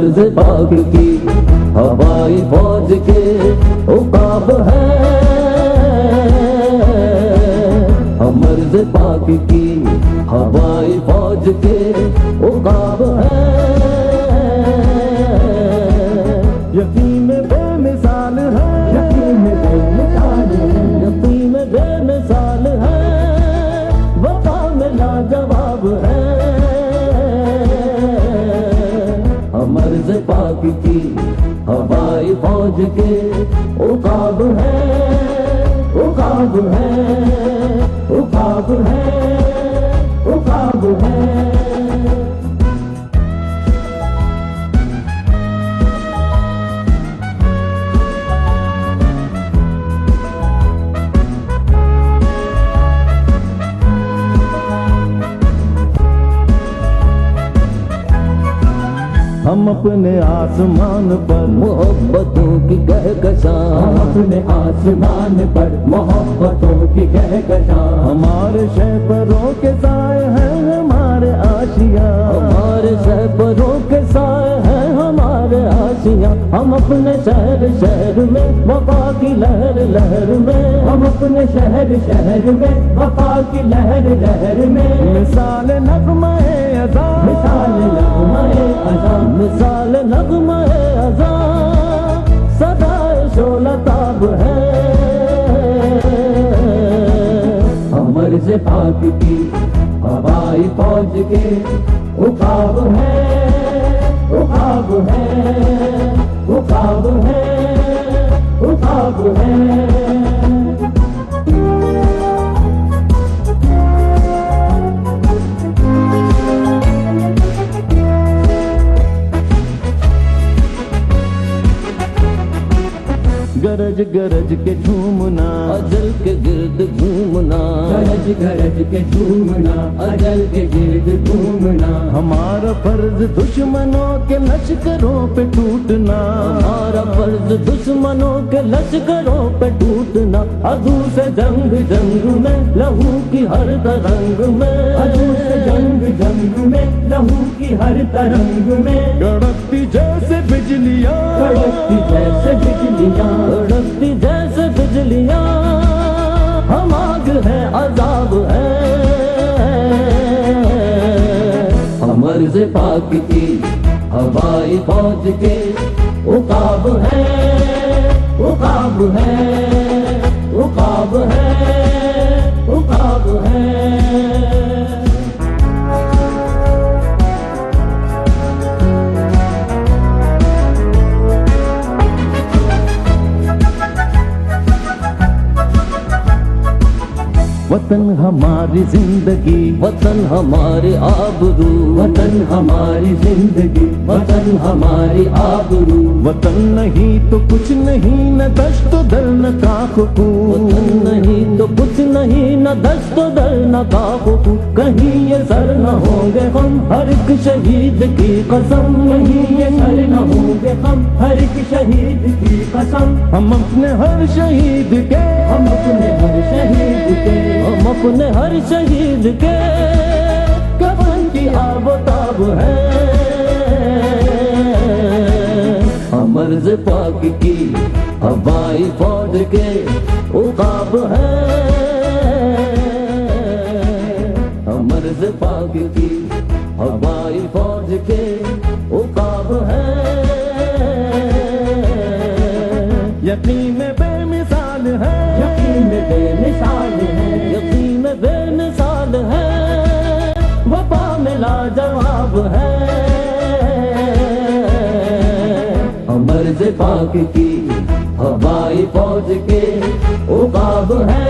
मर्ज़ पाक की हवाई फौज के उकाब है। हम मर्ज़ पाक की हवाई फौज के उकाब है। यकीन बेमिसाल है, यकीन बेमिसाल है, यकीन बेमिसाल है, वफा में लाजवाब है। हम मर्ज़ पाक की हवाई फौज के उकाब है, उकाब है, उकाब है, उकाब है। हम अपने आसमान पर मोहब्बतों की कहकशां, हम अपने आसमान पर मोहब्बतों की कहकशां। हमारे शहपरों के साए हैं हमारे आशियां, हमारे शहपरों के साए हैं हमारे आशियां। हम अपने शहर शहर में वफा की लहर लहर में, हम अपने शहर शहर में वफा की लहर लहर में। मिसाल नग़्मा-ए अज़ां, मिसाल नग़्मा-ए अज़ां, मिसाल नग़्मा-ए अज़ां, सदाए शोला-ताब है। हम मर्ज़ पाक की हवाई फौज के उकाब है, उकाब है, उकाब है, उकाब है। गरज गरज के झूमना, अजल के गिर्द घूमना, गरज गरज के झूमना, अजल के गिर्द घूमना। हमारा फर्ज दुश्मनों के लश्करों पे टूटना, हमारा फर्ज दुश्मनों के लश्करों पे टूटना। अदू से जंग जंग में लहू की हर तरंग में, अदू से जंग जंग में लहू की हर तरंग में। कड़कती जैसे बिजलियां, कड़कती जैसे बिजलियां, कड़कती जैसे बिजलियां। हम आग है अज़ाब है। हम मर्ज़ पाक की हवाई फौज के उकाब है, उकाब है, उकाब है, उकाब है। वतन हमारी जिंदगी, वतन हमारे आबरू, वतन हमारी जिंदगी, वतन हमारी आबरू। वतन नहीं तो कुछ नहीं, न दश्त दर न काकू, वतन नहीं तो कुछ नहीं, न दश्त दर न काकू। कहीं ये सर न होंगे हम हर एक शहीद की कसम, कहीं ये सर न होंगे हम हर एक शहीद की कसम। हम अपने हर शहीद के, हम अपने हर शहीद के, हम अपने हर शहीद के कफन की आबोताब है। हम मर्ज़ पाक की हवाई फौज के उकाब है। हम मर्ज़ पाक की हवाई फौज के उकाब है। यकीन बेमिसाल है, यकीन बेमिसाल है, यकीन बेमिसाल है, वफा में लाजवाब है। हम मर्ज़ पाक की हवाई फौज के उकाब है।